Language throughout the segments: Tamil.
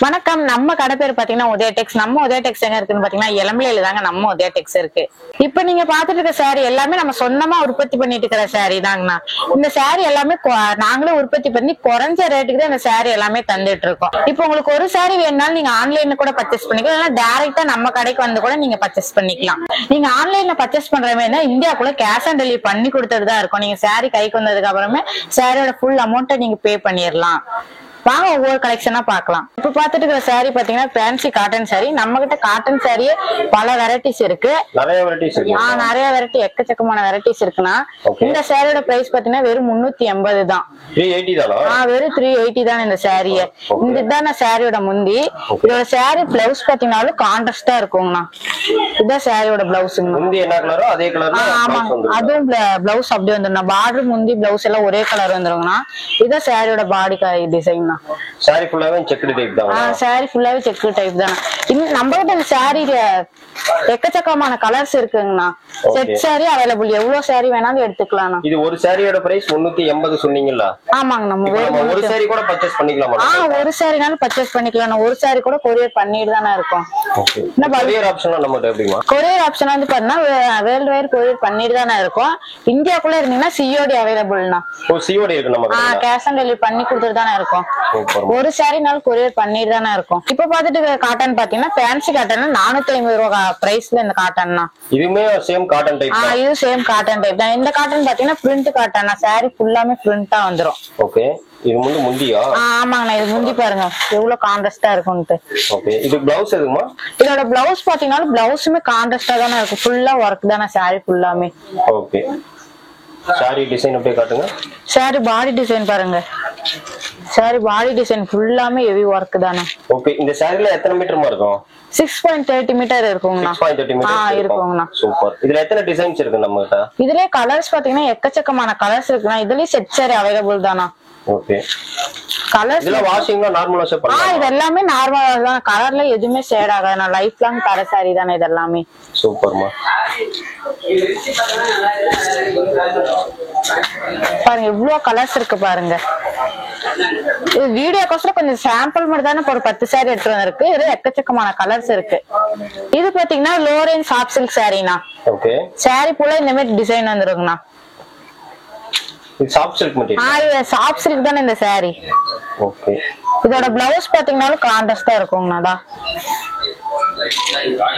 வணக்கம். நம்ம கடை பேர் பாத்தீங்கன்னா உதயடெக்ஸ். நம்ம உதயடெக்ஸ் எங்க இருக்குன்னு பாத்தீங்கன்னா இளம்பிள்ளையில தாங்க நம்ம உதயடெக்ஸ் இருக்கு. இப்ப நீங்க பாத்துட்டு இருக்க சாரி எல்லாமே நம்ம சொந்தமா உற்பத்தி பண்ணிட்டு இருக்கிற சாரி தாங்கண்ணா. இந்த சாரி எல்லாமே நாங்களே உற்பத்தி பண்ணி குறைஞ்ச ரேட்டுக்கு தான் இந்த சாரி எல்லாமே தந்துட்டு இருக்கோம். இப்போ உங்களுக்கு ஒரு சாரி வேணும்னாலும் நீங்க ஆன்லைன்ல கூட பர்ச்சேஸ் பண்ணிக்கலாம், இல்லைன்னா டைரக்டா நம்ம கடைக்கு வந்து கூட நீங்க பர்ச்சேஸ் பண்ணிக்கலாம். நீங்க ஆன்லைன்ல பர்ச்சேஸ் பண்ற மாதிரி இந்தியாக்குள்ள கேஷ் ஆன் டெலிவரி பண்ணி கொடுத்துட்டு இருக்கும். நீங்க சாரி கைக்கு வந்ததுக்கு அப்புறமே சாரியோட ஃபுல் அமௌண்ட்டை நீங்க பே பண்ணிடலாம். வாங்க ஒவ்வொரு கலெக்ஷனா பாக்கலாம். இப்ப பாத்துட்டு இருக்கிற சாரி பாத்தீங்கன்னா ஃபேன்சி காட்டன் சாரி. நம்ம கிட்ட காட்டன் சாரியே பல வெரைட்டிஸ் இருக்கு. நிறைய வெரைட்டி எக்கச்சக்கமான வெரைட்டிஸ் இருக்குன்னா இந்த சாரியோட பிரைஸ் பாத்தீங்கன்னா வெறும் 380 தான். 380 தானா? வெறும் 380 தான் இந்த சாரியே. இதுதான் சாரியோட முந்தி. இதோட சாரி பிளவுஸ் பாத்தீங்கன்னாலும் கான்ட்ராஸ்டா இருக்குங்கண்ணா. இதுதான் சாரியோட பிளவுஸுங்க. முந்தி என்ன கலரோ அதே கலர்ல அதுவும் பிளவுஸ் அப்படி வந்துடும். பார்டர் முந்தி பிளவுஸ் எல்லாம் ஒரே கலர் வந்துருங்கண்ணா. இதுதான் சாரியோட பாடி டிசைன். சாரி ஃபுல்லாவே செக்குடு டைப் தான். சாரி ஃபுல்லாவே செக்குடு டைப் தான். நம்ம கிட்ட இந்த சாரில எக்கச்சக்கமான கலர்ஸ் இருக்குங்கண்ணா. Set sari available. எவ்வளவு சாரி வேணாலும் எடுத்துக்கலாம். இது ஒரு சாரியோட பிரைஸ் 380 சொன்னீங்கல்ல? ஆமாங்க. நம்ம ஒரு சாரி கூட பர்ச்சேஸ் பண்ணிக்கலாமா? ஒரு சாரினாலும் பர்ச்சேஸ் பண்ணிக்கலாம். ஒரு சாரி கூட கொரியர் பண்ணிட்டு தானே இருக்கும். கொரியர் ஆப்ஷன் நம்மட்ட எப்படிமா? கொரியர் ஆப்ஷன் வந்து பாத்தீங்கன்னா வேர்ல்ட் வைட் கொரியர் பண்ணிட்டு தானே இருக்கும். இந்தியாக்குள்ள இருந்தீங்கன்னா சிஓடி அவைலபிள்னா. சிஓடி இருக்கு நம்ம. கேஷ் ஆன் டெலிவரி பண்ணி கொடுத்துட்டு தானே இருக்கும். ஒரு சாரினாலும் கொரியர் பண்ணிட்டு தானே இருக்கும். இப்ப பாத்துட்டு காட்டன் பாத்தீங்கன்னா ஃபேன்சி காட்டன் 450 ரூபாய் பிரைஸ்ல இந்த காட்டன்னா. இதுமே சேம் காட்டன் டைப் தான். இது சேம் காட்டன் டைப் தான். இந்த காட்டன் பாத்தீங்கன்னா பிரிண்ட் காட்டன். சாரி ஃபுல்லாமே பிரிண்டா வந்துரும். ஓகே. இது முந்தியா? ஆமாங்கண்ணா. இது முந்தி பாருங்க எவ்வளவு கான்ட்ராஸ்டா இருக்கும்ட்டு. ஓகே. இது பிளவுஸ் எதுமா? இதோட பிளவுஸ் பாத்தீங்கன்னா பிளவுஸுமே கான்ட்ராஸ்டா தானே இருக்கும். ஃபுல்லா ஒர்க் தானே சாரி ஃபுல்லாமே. ஓகே. சாரி டிசைன் அப்படியே காட்டுங்க. சாரி பாடி டிசைன் பாருங்க. சாரி பாடி டிசைன் ஃபுல்லாமே ஹெவி ஒர்க் தானே. ஓகே. இந்த சாரில எத்தனை மீட்டர்மா இருக்கும்? 6.30 மீட்டர் இருக்குங்கண்ணா. 6.30 மீட்டர் இருக்குங்கண்ணா. சூப்பர். இதுல எத்தனை டிசைன்ஸ் இருக்கு நம்மகிட்ட? இதுலயே கலர்ஸ் பாத்தீங்கன்னா எக்கச்சக்கமான கலர்ஸ் இருக்குண்ணா. இதுலயே செட் சாரி அவைலபிள் தானா. ஓகே. கலர்ஸ் இதெல்லாம் வாஷிங்ல நார்மலா வாஷ் பண்ணலாம். இது எல்லாமே நார்மலா தான். கலர்ல எதுவுமே ஷேட் ஆகாது. நான் லைஃப் லாங் தர சாரி தானே இது எல்லாமே. சூப்பர்மா. பாருங்க இவ்ளோ கலர்ஸ் இருக்கு பாருங்க. இது வீடியோக்கோசரம் கொஞ்சம் சாம்பிள் மட்டும் தானே ஒரு 10 சாரி எடுத்து வந்திருக்கு. இதுல எக்கச்சக்கமான கலர்ஸ் இருக்கு. இது பாத்தீங்கன்னா லோ ரேஞ்ச் சாஃப்ட் சில்க் சாரினா. ஓகே. சாரி ஃபுல்லா இந்த மாதிரி டிசைன் வந்துருங்கண்ணா. இது சாஃப்ட் சில்க் மெட்டீரியல். இது சாஃப்ட் சில்க் தானே இந்த சாரி. ஓகே. இதோட பிளவுஸ் பாத்தீங்கன்னாலும் கான்ட்ராஸ்டா இருக்குங்கண்ணா.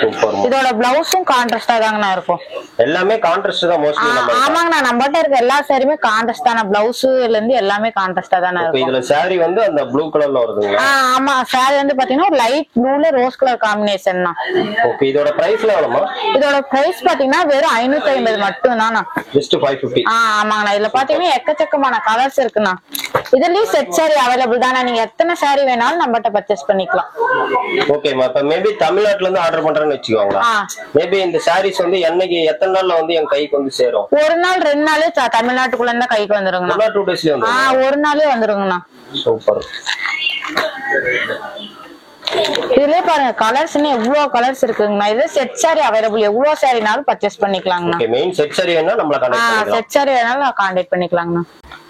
சூப்பர்மா. இதோட பிளவுஸும் கான்ட்ராஸ்டா தாங்கண்ணா இருக்கும். எல்லாமே கான்ட்ராஸ்ட் தான் மோஸ்ட்லி நம்ம. ஆமாங்கண்ணா. நம்மகிட்ட இருக்க எல்லா சாரியுமே கான்ட்ராஸ்டான பிளவுஸ்ல இருந்து எல்லாமே கான்ட்ராஸ்டா தானே இருக்கும். இதுல சாரி வந்து அந்த ப்ளூ கலர்ல வருதுங்களா? ஆமா. சாரி வந்து பாத்தீங்கன்னா ஒரு லைட் ப்ளூல ரோஸ் கலர் காம்பினேஷன் தான். ஓகே. இதோட பிரைஸ்ல எவ்வளவுமா? இதோட பிரைஸ் பாத்தீங்கன்னா வெறும் 550 மட்டும் தானா. ஜஸ்ட் 550. ஆமாங்கண்ணா. இதுல பாத்தீங்கன்னா எக்கச்சக்கமான கலர்ஸ் இருக்குண்ணா. இதுலயும் செட் சாரி அவைலபிள் தானே. நீங்க எத்தனை சாரி வேணாலும் நம்மகிட்ட பர்ச்சேஸ் பண்ணிக்கலாம். ஓகேமா. இப்ப மேபி தமிழ்நாட்டுல இருந்து ஆர்டர் பண்றேன்னு வச்சுக்கோங்களா. மேபி இந்த சாரீஸ் வந்து என்னைக்கு எத்தனை நாள்ல வந்து என் கைக்கு வந்து சேரும்? ஒரு நாள் 2 நாளே தமிழ்நாட்டுக்குள்ள இருந்தா கைக்கு வந்துருங்க. 2 டேஸ்லயே வந்து ஒரு நாளே வந்துருங்கண்ணா. சூப்பர். இதுலயே பாருங்க கலர்ஸ் எவ்வளவு கலர்ஸ் இருக்குங்கண்ணா. இது செட் சாரி அவைலபிள். எவ்வளவு சாரினாலும் பர்ச்சேஸ் பண்ணிக்கலாங்கண்ணா. ஓகே. மெயின் செட் சாரி வேணா நம்மள கான்டாக்ட் பண்ணிக்கலாம். செட் சாரி வேணாலும் கான்டாக்ட் பண்ணிக்கலாங்கண்ணா.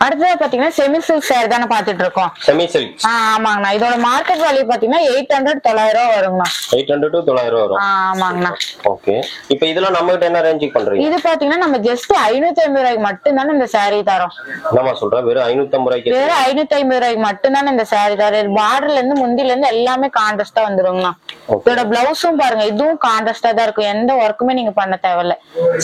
அடுத்தது பாத்தீங்கன்னா செமி சில்க் சாரி தானே பாத்துட்டு இருக்கோம். Semi silk. ஆமாங்கண்ணா. இதோட மார்க்கெட் வேல்யூ பாத்தீங்கன்னா 800-900 ரூபாய் வருங்கண்ணா. 800 to 900 வரும். ஆமாங்கண்ணா. ஓகே. இப்போ இதெல்லாம் நம்ம கிட்ட என்ன ரேஞ்சுக்கு பண்றீங்க? இது பாத்தீங்கன்னா நம்ம ஜஸ்ட் 550 ரூபாய்க்கு மட்டும் தானே இந்த சாரி தரோம். என்னமா சொல்ற? வெறும் 550 ரூபாய்க்கு? வெறும் 550 ரூபாய்க்கு மட்டும் தானே இந்த சாரி தரோம். பார்டர்ல இருந்து முந்தில இருந்து எல்லாமே கான்ட்ராஸ்டா வந்துருங்கண்ணா. இதோட பிளவுஸும் பாருங்க இதுவும் கான்ட்ராஸ்டா தான் இருக்கும். எந்த ஒர்க்குமே நீங்க பண்ண தேவையில்ல.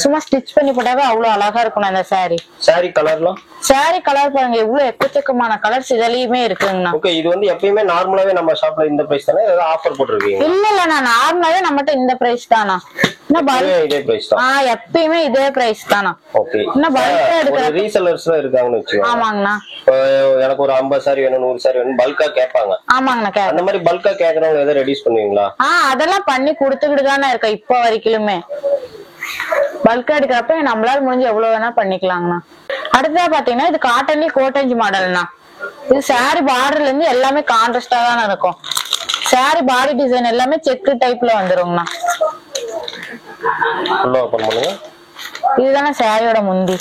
சும்மா ஸ்டிச் பண்ணி போட்டாவே அவ்வளவு அழகா இருக்கும் அந்த சாரி. சாரி கலர்லாம்? சாரி கலர் பாருங்க எவ்வளவு எக்கச்சக்கமான கலர்ஸ் இதுலயுமே இருக்குங்கண்ணா. ஓகே. இது வந்து எப்பயுமே நார்மலாவே நம்ம ஷாப்ல இந்த பிரைஸ் தானே? ஏதாவது ஆஃபர் போட்டுருக்கீங்க? இல்ல நான் நார்மலாவே நம்மகிட்ட இந்த பிரைஸ் தானா. இதே பிரைஸ் தான். எப்பயுமே இதே பிரைஸ் தானா. ஓகே. என்ன பல்கா எடுக்கிற ரீசெல்லர்ஸ் இருக்காங்கன்னு வெச்சுக்கோங்க. ஆமாங்கண்ணா. எனக்கு ஒரு 50 சாரி வேணும் 100 சாரி வேணும் பல்கா கேட்பாங்க. ஆமாங்கண்ணா. அந்த மாதிரி பல்கா கேக்குறவங்க எதை ரெடியூஸ் பண்ணுவீங்களா? அதெல்லாம் பண்ணி கொடுத்துக்கிட்டு தானே இருக்க இப்ப வரைக்குமே. பல்கா எடுக்கிறப்ப நம்மளால முடிஞ்சு எவ்வளவு வேணா பண்ணிக்கலாங்கண்ணா. அடுத்ததா பாத்தீங்கன்னா இது காட்டன்லயே கோட்டஞ்சி மாடல்னா. இது சாரி பார்டர்ல இருந்து எல்லாமே கான்ட்ராஸ்டா தானே இருக்கும். சாரி பாடி டிசைன் எல்லாமே செக் டைப்ல வந்துருங்கண்ணா. ஃபுல்லா ஓபன் பண்ணுங்க. இதுதானே சாரியோட முந்தி.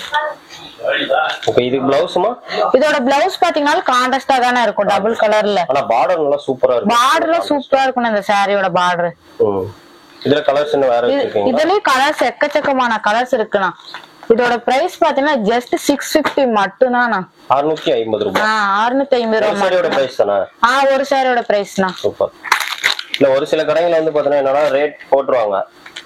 ஓகே இது ப்ளவுஸ்மா? இதோட பிளவுஸ் பாத்தீங்கன்னா கான்ட்ராஸ்டா தானே இருக்கும், டபுள் கலர்ல. ஆனா பார்டர் நல்லா சூப்பரா இருக்கு. பார்டர்ல சூப்பரா இருக்கும் இந்த சாரியோட பார்டர். இதுல கலர்ஸ் என்ன வேற வச்சிருக்கீங்க? இதுலயும் கலர்ஸ் எக்கச்சக்கமான கலர்ஸ் இருக்குண்ணா. இதோட பிரைஸ் பாத்தீங்கன்னா ஜஸ்ட் 650 மட்டும் தானா. 650 ரூபாய். 650 ரூபாய். சாரியோட பிரைஸ் தானா? ஒரு சாரியோட பிரைஸ்னா. சூப்பர். இல்ல ஒரு சில கடைகள்ல வந்து பாத்தீங்கன்னா என்னன்னா ரேட் போட்டுருவாங்க,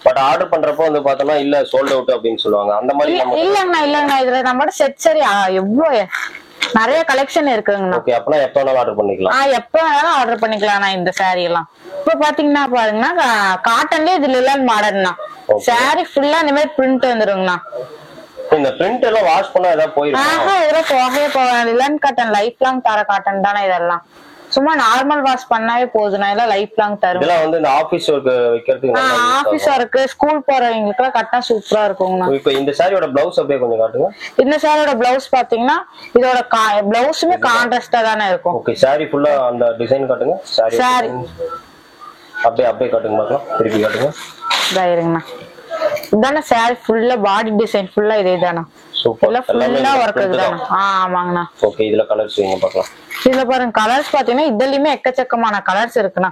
பட் ஆர்டர் பண்றப்போ வந்து பார்த்தோம்னா இல்ல சோல்ட் அவுட் அப்படின்னு சொல்லுவாங்க. அந்த மாதிரி இல்லங்கண்ணா இதுல நம்மளோட செட் சரி எவ்வளவு நிறைய கலெக்ஷன் இருக்குங்கண்ணா. ஓகே அப்பனா எப்ப வேணாலும் ஆர்டர் பண்ணிக்கலாம். எப்ப வேணாலும் ஆர்டர் பண்ணிக்கலாம் இந்த சாரி எல்லாம். இப்ப பாத்தீங்கன்னா பாருங்கன்னா காட்டன்ல இது லிலன் மாடல்னா சாரி ஃபுல்லா இந்த மாதிரி பிரிண்ட் வந்துருங்கண்ணா. இந்த பிரிண்ட் எல்லாம் வாஷ் பண்ணா ஏதாவது போயிருக்கும்? இதெல்லாம் போகவே லிலன் காட்டன் லைஃப் லாங் தர காட்டன் தானே இதெல்லாம். சும்மா நார்மல் வாஷ் பண்ணாவே போதும், எல்லாம் லைஃப் லாங் தரும். இதெல்லாம் வந்து இந்த ஆபீஸ் ஒர்க் வைக்கிறதுக்கு ஆபீஸ் ஒர்க் ஸ்கூல் போறவங்களுக்கு எல்லாம் கட்டா சூப்பரா இருக்கும்ண்ணா. இப்போ இந்த சாரியோட பிளவுஸ் அப்படியே கொஞ்சம் காட்டுங்க. இந்த சாரியோட பிளவுஸ் பாத்தீங்கன்னா இதோட பிளவுஸுமே கான்ட்ராஸ்டா தானே இருக்கும். ஓகே சாரி ஃபுல்லா அந்த டிசைன் காட்டுங்க. சாரி அப்படியே காட்டுங்க பார்க்கலாம். திருப்பி காட்டுங்க. இருங்கண்ணா இதானே சாரி ஃபுல்லா பாடி டிசைன் ஃபுல்லா இதேதானா. சூப்பர். ஃபுல்லா ஒர்க் இருக்குதானே. ஆமாங்கண்ணா. ஓகே இதுல கலர்ஸ் வைங்க பார்க்கலாம். இதுல பாருங்க கலர்ஸ் பாத்தீங்கன்னா இதுலயுமே எக்கச்சக்கமான கலர்ஸ் இருக்குண்ணா.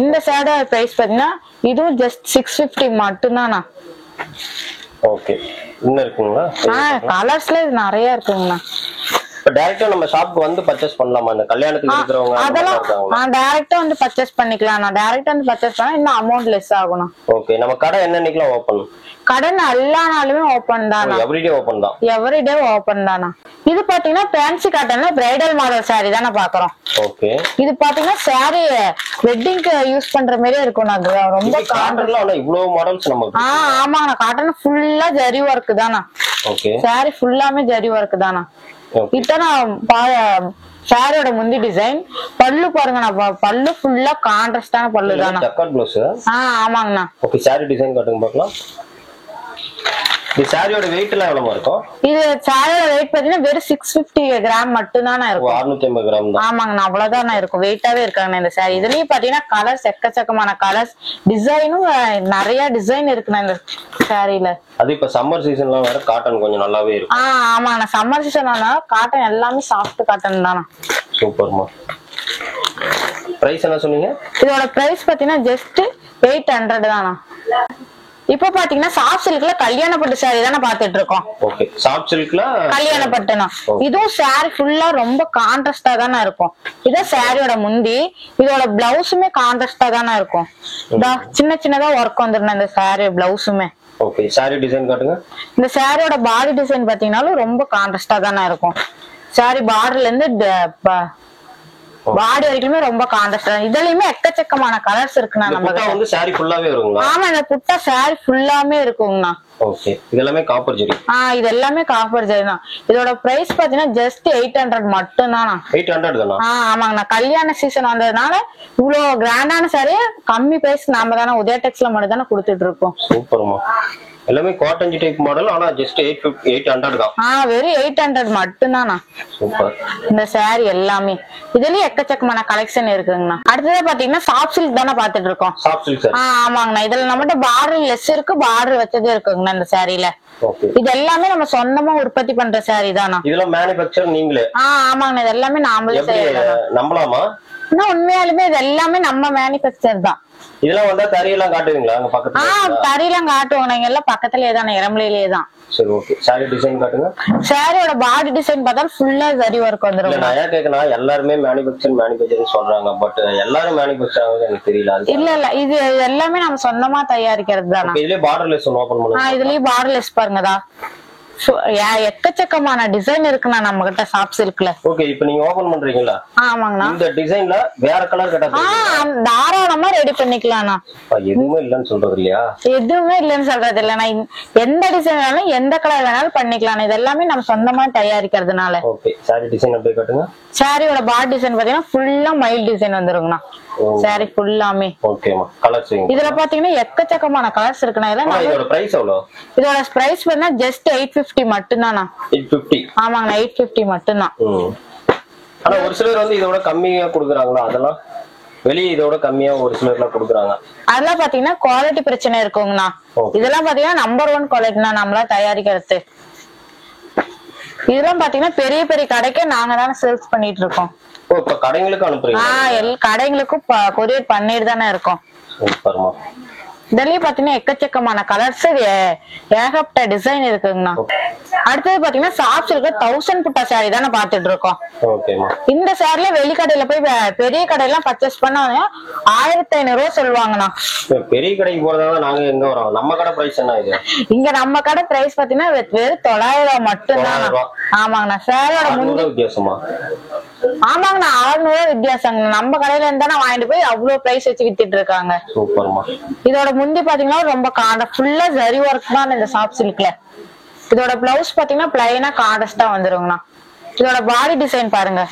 இந்த சாரியோட பிரைஸ் பாத்தீங்கன்னா இதுவும் ஜஸ்ட் 650 மட்டும் தானா. ஓகே இன்னும் இருக்குங்களா? கலர்ஸ்ல இது நிறைய இருக்குங்கண்ணா. இப்ப டைரக்டா நம்ம ஷாப்க்கு வந்து பர்ச்சேஸ் பண்ணலாமா? இந்த கல்யாணத்துக்கு இருக்கிறவங்க அதெல்லாம் டைரக்டா வந்து பர்ச்சேஸ் பண்ணிக்கலாம். நான் டைரக்டா வந்து பர்ச்சேஸ் பண்ணா இன்னும் அமௌண்ட் லெஸ் ஆகும். ஓகே நம்ம கடை என்னன்னைக்குலாம் ஓபன்? கடை எல்லா நாளுமே ஓபன் தானா. எவ்ரிடே ஓபன் தான். எவ்ரிடே ஓபன் தானா. இது பாத்தீங்கன்னா ஃபேன்சி காட்டன்ல பிரைடல் மாடல் சாரி தானே பாக்குறோம். ஓகே இது பாத்தீங்கன்னா சாரி வெட்டிங்க்கு யூஸ் பண்ற மாதிரியே இருக்கும். ரொம்ப காட்டன்ல ஆனா இவ்ளோ மாடல்ஸ் நமக்கு. ஆமாண்ணா காட்டன் ஃபுல்லா ஜரி ஒர்க் தானா. ஓகே சாரி ஃபுல்லாமே ஜரி ஒர்க் தானா. இத்தனை சாரியோட முந்தி டிசைன் பல்லு பாருங்கண்ணா. பல்லு ஃபுல்லா கான்ட்ராஸ்டான பல்லு தானா. Jacquard blouse. ஆமாங்கண்ணா. ஓகே சாரி டிசைன் காட்டுங்க பார்க்கலாம். இந்த சாரியோட வெயிட் எல்லாம் எவ்வளவு இருக்கும்? இது சாரியோட வெயிட் பாத்தீங்கன்னா வெறும் 650 கிராம் மட்டும் தானே இருக்கும். 650 கிராம் தான். ஆமாங்கண்ணா அவ்வளவுதானே இருக்கும். வெயிட்டாவே இருக்காங்கண்ணா இந்த சாரி. இதுலயும் பாத்தீங்கன்னா கலர்ஸ் எக்கச்சக்கமான கலர்ஸ் டிசைனும் நிறைய டிசைன் இருக்குண்ணா இந்த சாரியில. அது இப்ப சம்மர் சீசன்லாம் வேற காட்டன் கொஞ்சம் நல்லாவே இருக்கும். ஆமாண்ணா சம்மர் சீசன் காட்டன் எல்லாமே சாஃப்ட் காட்டன் தானா. சூப்பர்மா. பிரைஸ் என்ன சொன்னீங்க? இதோட பிரைஸ் பாத்தீங்கன்னா ஜஸ்ட் 800 தானா. இப்ப பாத்தீங்கன்னா சாஃப்ட் சில்க்ல கல்யாண பட்டு சாரி தானே பாத்துட்டு இருக்கோம். ஓகே சாஃப்ட் சில்க்ல கல்யாண பட்டுனா இதுவும் சாரி ஃபுல்லா ரொம்ப கான்ட்ராஸ்டா தானே இருக்கும். இதான் சாரியோட முந்தி. இதோட பிளவுஸுமே கான்ட்ராஸ்டா தானே இருக்கும். சின்ன சின்னதா ஒர்க் வந்துருந்தா இந்த சாரி பிளவுஸுமே. ஓகே சாரி டிசைன் காட்டுங்க. இந்த சாரியோட பாடி டிசைன் பாத்தீங்கன்னாலும் ரொம்ப கான்ட்ராஸ்டா தானே இருக்கும். சாரி பார்டர்ல இருந்து பாடி வரைக்குமே ரொம்ப கான்ட்ராஸ்டா. இதுலயுமே எக்கச்சக்கமான கலர்ஸ் இருக்குண்ணா. நம்ம வந்து சாரி ஃபுல்லாவே வருங்களா? ஆமா இந்த புட்டா சாரி ஃபுல்லாமே இருக்குங்கண்ணா. ஓகே இதெல்லாமே காப்பர் ஜரி. இது எல்லாமே காப்பர் ஜரி தான். இதோட பிரைஸ் பாத்தீங்கன்னா ஜஸ்ட் 800 மட்டும் தானா. 800 தானா? ஆமாங்கண்ணா. கல்யாண சீசன் வந்ததுனால இவ்வளவு கிராண்டான சாரி கம்மி பிரைஸ் நாம தானே உதய டெக்ஸ்ல மட்டும் தானே கொடுத்துட்டு இருக்கோம். சூப்பர்மா. எல்லாமே காட்டன் டைப் மாடல் ஆனா ஜஸ்ட் 800 தான். வெறும் 800 மட்டும் தானா. சூப்பர். இந்த சாரி எல்லாமே இதுலயும் எக்கச்சக்கமான கலெக்ஷன் இருக்குங்கண்ணா. அடுத்ததா பாத்தீங்கன்னா சாஃப்ட் சில்க் தானே பாத்துட்டு இருக்கோம். Soft silk sorry. ஆமாங்கண்ணா. இதுல நம்மகிட்ட பார்டர் லெஸ் இருக்கு, பார்டர் வச்சதே இருக்குங்கண்ணா இந்த சாரில. ஓகே இது எல்லாமே நம்ம சொந்தமா உற்பத்தி பண்ற சாரி தானா. இதெல்லாம் மேனுஃபேக்சர் நீங்களே? ஆமாங்கண்ணா. இது எல்லாமே நாமளே செய்யலாம். நம்பலாமா? உண்மையாலுமே இது எல்லாமே நம்ம மேனுஃபேக்சர் தான். இதெல்லாம் வந்தா தறியெல்லாம் காட்டுவீங்களா அங்க பக்கத்துல? தறியெல்லாம் காட்டுவாங்க. நாங்க எல்லாம் பக்கத்துலயே தானே, இளம்பிலேயே தான். சரி ஓகே சாரி டிசைன் காட்டுங்க. சாரியோட பாடி டிசைன் பார்த்தா ஃபுல்லா ஜரி வர்க் வந்துரும். நான் ஏன் கேக்குறேன், எல்லாரும் மேனுஃபேக்சர் சொல்றாங்க, பட் எல்லாரும் மேனுஃபேக்சர் ஆகுது எனக்கு தெரியல. இல்ல இது எல்லாமே நம்ம சொந்தமா தயாரிக்கிறது தானே. இதுலயே பார்டர்லெஸ் ஓபன் பண்ணுங்க. இதுலயே பார்டர்லெஸ் பாருங்கடா. எக்கச்சக்கமான டிசைன் இருக்குண்ணா நம்ம கிட்ட சாஃப்ட் சில்க்ல. ஓகே இப்போ நீங்க ஓபன் பண்றீங்களா? ஆமாங்கண்ணா. இந்த டிசைன்ல வேற கலர் கேட்டா தாராளமா ரெடி பண்ணிக்கலாம்ண்ணா. எதுவுமே இல்லன்னு சொல்றது இல்லையா? எதுவுமே இல்லன்னு சொல்றது இல்லண்ணா. எந்த டிசைன் வேணாலும் எந்த கலர் வேணாலும் பண்ணிக்கலாம். இது எல்லாமே நம்ம சொந்தமா தயாரிக்கிறதுனால. ஓகே சாரி டிசைன் அப்படியே காட்டுங்க. சாரியோட பாடி டிசைன் பாத்தீங்கன்னா ஃபுல்லா மைல் டிசைன் வந்துருங்கண்ணா. சாரி ஃபுல்லாமே. ஓகேமா. கலர்ஸ் இதுல பாத்தீங்கன்னா எக்கச்சக்கமான கலர்ஸ் இருக்குண்ணா. இதோட பிரைஸ் எவ்வளவு? இதோட பிரைஸ் பார்த்தா ஜஸ்ட் 850 மட்டும் தானா. 850. ஆமாங்கண்ணா 850 மட்டும் தான். ஆனா ஒரு சிலர் வந்து இதோட கம்மியா கொடுக்குறாங்களா? அதெல்லாம் வெளியே இதோட கம்மியா ஒரு சிலர்லாம் கொடுக்குறாங்க. அதெல்லாம் பாத்தீங்கன்னா குவாலிட்டி பிரச்சனை இருக்குங்கண்ணா. இதெல்லாம் பாத்தீங்கன்னா நம்பர் 1 குவாலிட்டினா நம்மளா தயாரிக்கிறது. இதெல்லாம் பாத்தீங்கன்னா பெரிய பெரிய கடைக்கே நாங்க தானே சேல்ஸ் பண்ணிட்டு இருக்கோம். ஓ, இப்ப கடைங்களுக்கு அனுப்புறீங்க? எல்லா கடைங்களுக்கும் கொரியர் பண்ணிட்டு தானே இருக்கோம். சூப்பர்மா. இதுலயே பாத்தீங்கன்னா எக்கச்சக்கமான கலர்ஸ், ஏகப்பட்ட டிசைன் இருக்குங்கண்ணா. அடுத்தது பாத்தீங்கன்னா சாப்ஸ் இருக்க 1000 புட்டா சாரி தானே பாத்துட்டு இருக்கோம். இந்த சாரில வெளிக்கடையில போய் பெரிய கடையெல்லாம் பர்ச்சேஸ் பண்ணா 1500 ரூபாய் சொல்லுவாங்கண்ணா. பெரிய கடைக்கு போறதா நாங்க எங்க வரோம்? நம்ம கடை பிரைஸ் என்ன இது? இங்க நம்ம கடை பிரைஸ் பாத்தீங்கன்னா வெறும் 900 ரூபாய் மட்டும்தான். ஆமாங்கண்ணா. சாரியோட முந்தி வித்தியாசமா? ஆமாங்கண்ணா, 600 வித்தியாசம். நம்ம கடையில இருந்தா வாங்கிட்டு போய் அவ்வளவு பிரைஸ் வச்சு வித்துட்டு இருக்காங்க. சூப்பர்மா. இதோட முந்தி பாத்தீங்கன்னா ரொம்ப ஃபுல்லா ஜரி ஒர்க் தான் இந்த சாஃப்ட் சில்க்ல. இதோட பிளவுஸ் பாத்தீங்கன்னா பிளைனா கான்ட்ராஸ்டா வந்துருங்கண்ணா. இதோட பாடி டிசைன் பாருங்க,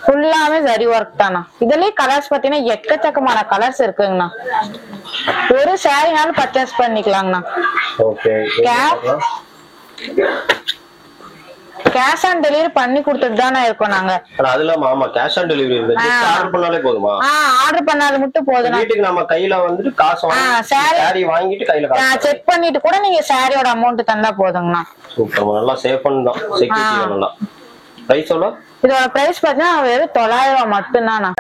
ஃபுல்லாவே ஜரி ஒர்க் தானா. இதுலயே கலர்ஸ் பாத்தீங்கன்னா எக்கச்சக்கமான கலர்ஸ் இருக்குங்கண்ணா. ஒரு சாரினாலும் பர்ச்சேஸ் பண்ணிக்கலாங்கண்ணா. கேஷ் ஆன் டெலிவரி பண்ணி கொடுத்துட்டு தானே இருக்கோம் நாங்க. அதுல ஆமா கேஷ் ஆன் டெலிவரி இருக்கு. ஆர்டர் பண்ணாலே போதுமா? ஆர்டர் பண்ணாலும் மட்டும் போதும். வீட்டுக்கு நம்ம கையில வந்துட்டு காசு சாரி வாங்கிட்டு கையில காசு செக் பண்ணிட்டு கூட நீங்க சாரியோட அமௌண்ட் தந்தா போதுங்கண்ணா. சூப்பர், நல்லா சேஃப் தான். செக்யூரிட்டி நல்லா. பிரைஸ் எவ்வளவு? இதோட பிரைஸ் பாத்தீங்கன்னா வெறும் 900 ரூபாய் மட்டும்தானா.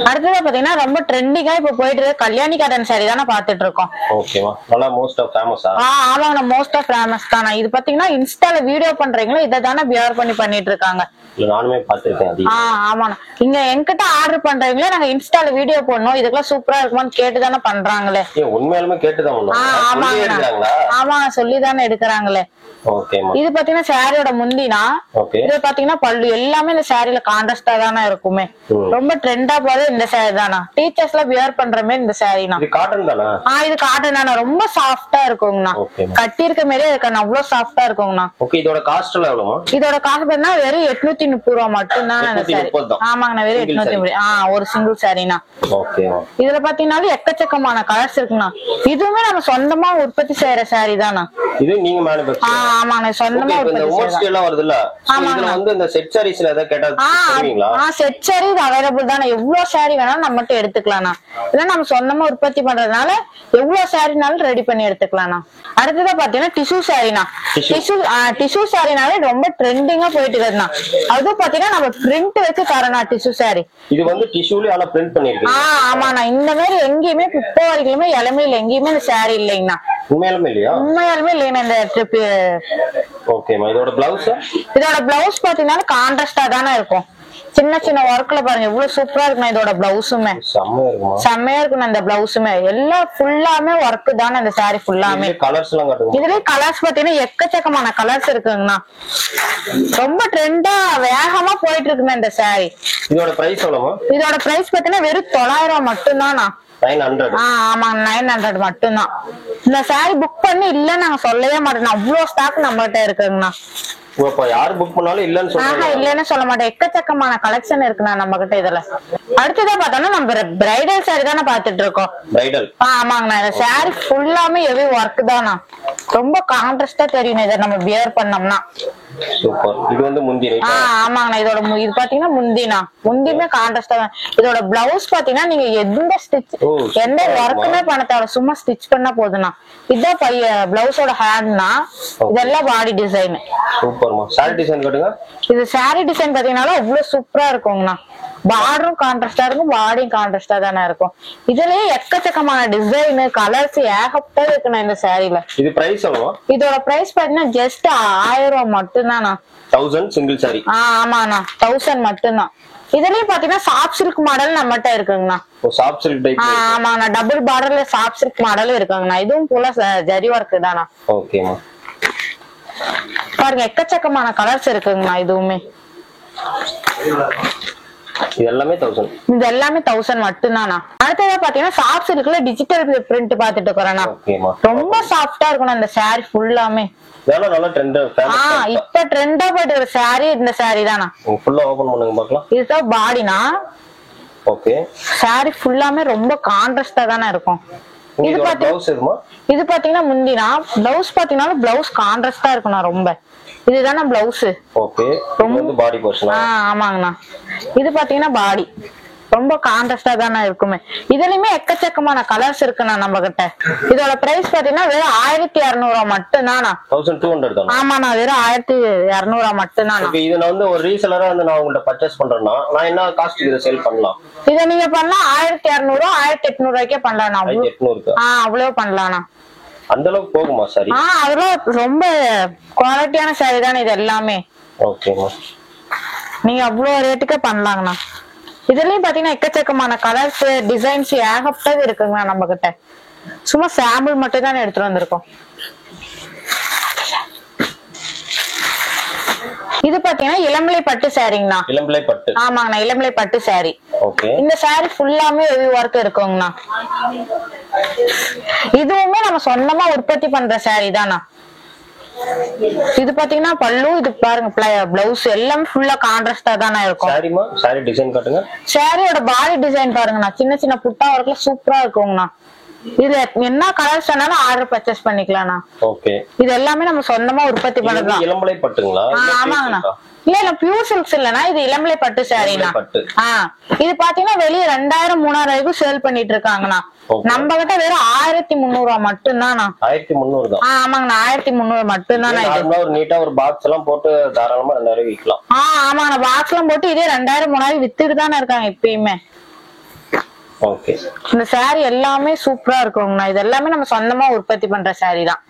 அடுத்தது பாத்தீங்கன்னா ரொம்ப ட்ரெண்டிங்கா இப்ப போயிட்டு இருக்க கல்யாணி காட்டன் சாரி தானே பாத்துட்டு இருக்கோம். ஓகேவா, நல்லா மோஸ்ட் ஆஃப் ஃபேமஸா? ஆமாங்க, மோஸ்ட் ஆஃப் ஃபேமஸ் தானா. இது பாத்தீங்கன்னா இன்ஸ்டால வீடியோ பண்றீங்களா, இதை தானே வியர் பண்ணிட்டு இருக்காங்க. நானுமே பாத்துருக்கேன். ஆமாண்ணா, இங்க என்கிட்ட ஆர்டர் பண்றீங்களே, நாங்க இன்ஸ்டால வீடியோ போடணும், இதுக்கெல்லாம் சூப்பரா இருக்குமான்னு கேட்டுதானே பண்றாங்களே. உண்மையாலுமே கேட்டுதான். ஆமா, சொல்லிதானே எடுக்கிறாங்களே. இது பாத்தீங்கன்னா சாரியோட முந்தினா, இது பாத்தீங்கன்னா பல்லு எல்லாமே இந்த சாரியில கான்ட்ராஸ்டா தானே இருக்குமே. ரொம்ப ட்ரெண்டா போறது இந்த சாரி தானா. டீச்சர்ஸ் எல்லாம் வியர் பண்ற மாதிரி இந்த சாரினா. இது காட்டன் தானா? இது காட்டன் தானா. ரொம்ப சாஃப்டா இருக்குங்கண்ணா. கட்டி இருக்க மாதிரியே இருக்காண்ணா, அவ்வளவு சாஃப்டா இருக்குங்கண்ணா. இதோட காஸ்ட் எவ்வளவு? இதோட காஸ்ட் பாத்தீங்கன்னா வெறும் 830 ரூபாய் மட்டும்தான் இந்த சாரி. ஆமாங்கண்ணா, வெறும் 830. ஒரு சிங்கிள் சாரினா. இதுல பாத்தீங்கன்னா எக்கச்சக்கமான கலர்ஸ் இருக்குண்ணா. இதுவுமே நம்ம சொந்தமா உற்பத்தி செய்யற சாரி தானா. இது நீங்க மேனுஃபேக்சர்? ஆமாங்க, சொந்தமா உற்பத்தி எல்லாம் வருதுல்ல. இதுல வந்து இந்த செட் சாரீஸ்ல ஏதாவது கேட்டா தருவீங்களா? செட் சாரி அவைலபிள் தானே. எவ்வளவு சாரி வேணாலும் நம்ம மட்டும் எடுத்துக்கலாம்ண்ணா. இல்ல நம்ம சொந்தமா உற்பத்தி பண்றதுனால எவ்வளவு சாரினாலும் ரெடி பண்ணி எடுத்துக்கலாம்ண்ணா. அடுத்ததா பாத்தீங்கன்னா டிஷ்யூ சாரினா. டிஷ்யூ சாரினாலே ரொம்ப ட்ரெண்டிங்கா போயிட்டு இருக்குதுண்ணா. அதுவும் பாத்தீங்கன்னா நம்ம பிரிண்ட் வச்சு தரணும் டிஷ்யூ சாரி. இது வந்து டிஷ்யூல ஆனா பிரிண்ட் பண்ணிருக்கீங்க? ஆமாண்ணா, இந்த மாதிரி எங்கேயுமே இப்போ வரைக்குமே இளமையில எங்கேயுமே இந்த சாரி இல்லைங்கண்ணா. உண்மையாலுமே இல்லையா? உண்மையாலுமே இல்லைங்கண்ணா இந்த ட்ரிப். ஓகேமா. இதோட பிளவுஸ்? இதோட பிளவுஸ் பாத்தீங்கன்னா கான்ட்ராஸ்டா தானே இருக்கும். சின்ன சின்ன ஒர்க்ல பாருங்க எவ்வளவு சூப்பரா இருக்குண்ணா. இதோட பிளவுஸுமே செம்மையா இருக்குண்ணா. இந்த பிளவுஸுமே எல்லாம் ஃபுல்லாமே ஒர்க் தானே. இந்த சாரி ஃபுல்லாமே கலர்ஸ் எல்லாம் காட்டுங்க. இதுலயே கலர்ஸ் பாத்தீங்கன்னா எக்கச்சக்கமான கலர்ஸ் இருக்குங்கண்ணா. ரொம்ப ட்ரெண்டா வேகமா போயிட்டு இருக்குண்ணா இந்த சாரி. இதோட பிரைஸ் எவ்வளவு? இதோட பிரைஸ் பாத்தீங்கன்னா வெறும் 900 ரூபாய் மட்டும்தானா. 900? ஆமாங்க, 900 மட்டும்தான். இந்த சாரி புக் பண்ணி இல்ல நாங்க சொல்லவே மாட்டோம். அவ்வளவு ஸ்டாக் நம்ம கிட்ட இருக்குங்கண்ணா. யாரு புக் பண்ணாலும் இல்லன்னு சொல்றாங்க. இல்லன்னு சொல்ல மாட்டேன். எக்கச்சக்கமான கலெக்ஷன் இருக்குண்ணா நம்ம கிட்ட. இதுல அடுத்ததா பார்த்தோம்னா நம்ம பிரைடல் சாரி தானே பாத்துட்டு இருக்கோம். பிரைடல்? ஆமாங்கண்ணா. இந்த சாரி ஃபுல்லாமே ஹெவி ஒர்க் தானா. ரொம்ப கான்ட்ராஸ்டா தெரியும் இதை நம்ம வியர் பண்ணோம்னா. சூப்பர். இது வந்து முந்தி ரைட்? ஆமாங்கண்ணா. இதோட இது பாத்தீங்கன்னா முந்தினா. முந்தியுமே கான்ட்ராஸ்டா தான். இதோட பிளவுஸ் பாத்தீங்கன்னா நீங்க எந்த ஒர்க்குமே பண்ண தேவை, சும்மா ஸ்டிச் பண்ணா போதுண்ணா. இதுதான் பிளவுஸோட ஹேண்ட்னா. இதெல்லாம் பாடி டிசைன். சூப்பர்மா. சாரி டிசைன் காட்டுங்க. இது சாரி டிசைன் பாத்தீங்கன்னா அவ்வளவு சூப்பரா இருக்குங்கண்ணா. பார்டரும் கான்ட்ராஸ்டா இருக்கும், பாடியும் கான்ட்ராஸ்டா தானே இருக்கும். இதுலயே எக்கச்சக்கமான டிசைன் கலர்ஸ் ஏகப்பட்டது இருக்குண்ணா இந்த சாரில. இது பிரைஸ் எவ்வளவு? இதோட பிரைஸ் பாத்தீங்கன்னா ஜஸ்ட் 1000 ரூபாய் மட்டும்தானா. 1000 சிங்கிள் சாரி? ஆமாண்ணா, 1000 மட்டும்தான். இதுலயே பாத்தீங்கன்னா சாஃப்ட் சில்க் மாடல் நம்மகிட்ட இருக்குங்கண்ணா. Soft silk type? ஆமாண்ணா, டபுள் பார்டர்ல சாஃப்ட் சில்க் மாடலும் இருக்குங்கண்ணா. இதுவும் ஃபுல்லா ஜரி ஒர்க் தானா. ஓகேமா. பாருங்க எக்கச்சக்கமான கலர்ஸ் இருக்குங்கண்ணா. இதுவுமே இது எல்லாமே 1000? இது எல்லாமே 1000 மட்டும்தானா. அடுத்ததா பாத்தீங்கன்னா சாஃப்ட் சில்க்ல டிஜிட்டல் பிரிண்ட் பாத்துட்டு இருக்கோம்னா. ரொம்ப சாஃப்டா இருக்கணும் இந்த சாரி ஃபுல்லாமே. நல்ல ட்ரெண்டா ஃபேமஸ். இப்ப ட்ரெண்டா போயிட்டு இருக்க சாரி இந்த சாரி தானா. ஃபுல்லா ஓபன் பண்ணுங்க பார்க்கலாம். இதுதான் பாடினா. ஓகே. சாரி ஃபுல்லாமே ரொம்ப கான்ட்ராஸ்டா தானே இருக்கும். இது பாத்தீங்கன்னா இது பாத்தீங்கன்னா முந்தினா. பிளவுஸ் பாத்தீங்கன்னா பிளவுஸ் கான்ட்ராஸ்டா இருக்கும்னா ரொம்ப. இதுதானே பிளவுஸ். ஓகே. இது வந்து பாடி போர்ஷன்? ஆமாங்கண்ணா. இது பாத்தீங்கன்னா பாடி. ரொம்ப கான்ட்ராஸ்டா தானே இருக்குமே. இதுலயுமே எக்கச்சக்கமான கலர்ஸ் இருக்குண்ணா நம்ம கிட்ட. இதோட பிரைஸ் பாத்தீங்கன்னா வெறும் 1200 மட்டும் தானா. 1200 தான். ஆமாண்ணா, வெறும் 1200 மட்டும் தானா. இது நான் வந்து ஒரு ரீசெலரா வந்து நான் உங்கள்ட்ட பர்ச்சேஸ் பண்றேன்னா நான் என்ன காஸ்ட் இதை சேல் பண்ணலாம்? இதை நீங்க பண்ணா 1200 1800 ரூபாய்க்கே பண்ணலாம். 1800. அவ்வளவு பண்ணலாம்ண்ணா. அந்த அளவுக்கு போகுமா சாரி? அதெல்லாம் ரொம்ப குவாலிட்டியான சாரி தானே இது எல்லாமே. ஓகேமா, நீங்க அவ்வளவு ரேட்டுக்கே பண்ணலாங்கண்ணா. இதுலயும் பாத்தீங்கன்னா எக்கச்சக்கமான கலர்ஸ் டிசைன்ஸ் ஏகப்பட்டது இருக்குங்கண்ணா நம்ம கிட்ட. சும்மா சாம்பிள் மட்டும் தான் எடுத்துட்டு வந்திருக்கோம். இது பாத்தீங்கன்னா இளம்பிள்ளை பட்டு சாரிங்கண்ணா. இளம்பிள்ளை பட்டு. ஆமாங்கண்ணா, இளம்பிள்ளை பட்டு சாரி. ஓகே. இந்த சாரி ஃபுல்லாமே ஹெவி ஒர்க் இருக்குங்கண்ணா. இதுவுமே நம்ம சொந்தமா உற்பத்தி பண்ற சாரி தானா. இது பாத்தீங்கன்னா பல்லு, இது பாருங்க பிளவுஸ் எல்லாம் ஃபுல்லா கான்ட்ராஸ்டா தானே இருக்கும். சாரிமா, சாரி டிசைன் காட்டுங்க. சாரியோட பாடி டிசைன் பாருங்கண்ணா, சின்ன சின்ன புட்டா ஒர்க்ல சூப்பரா இருக்குங்கண்ணா. இது என்ன கலர்ஸ் வேணாலும் ஆர்டர் பர்ச்சேஸ் பண்ணிக்கலாம்ண்ணா. ஓகே. இது எல்லாமே நம்ம சொந்தமா உற்பத்தி பண்ணதுதான். இளம்பிள்ளை பட்டுங்களா? ஆமாங்கண்ணா. இல்ல பியூர் சில்க்ஸ் இல்லனா, இது இளம்பிள்ளை பட்டு சாரினா. இது பாத்தீங்கன்னா வெளிய 2000 3000 வரைக்கும் சேல் பண்ணிட்டு இருக்காங்கண்ணா. நம்ம கிட்ட வெறும் 1300 மட்டும் தானா. 1300 தான். ஆமாங்கண்ணா, 1300 மட்டும் தானா. இது ஒரு நீட்டா ஒரு பாக்ஸ் எல்லாம் போட்டு தாராளமா 2000 விக்கலாம். ஆமாங்கண்ணா, பாக்ஸ் எல்லாம் போட்டு இதே 2000 3000 வித்துட்டு தானே இருக்காங்க இப்பயுமே. ஓகே. இந்த சாரி எல்லாமே சூப்பரா இருக்குங்கண்ணா. இது எல்லாமே நம்ம சொந்தமா உற்பத்தி பண்ற சாரி தான்.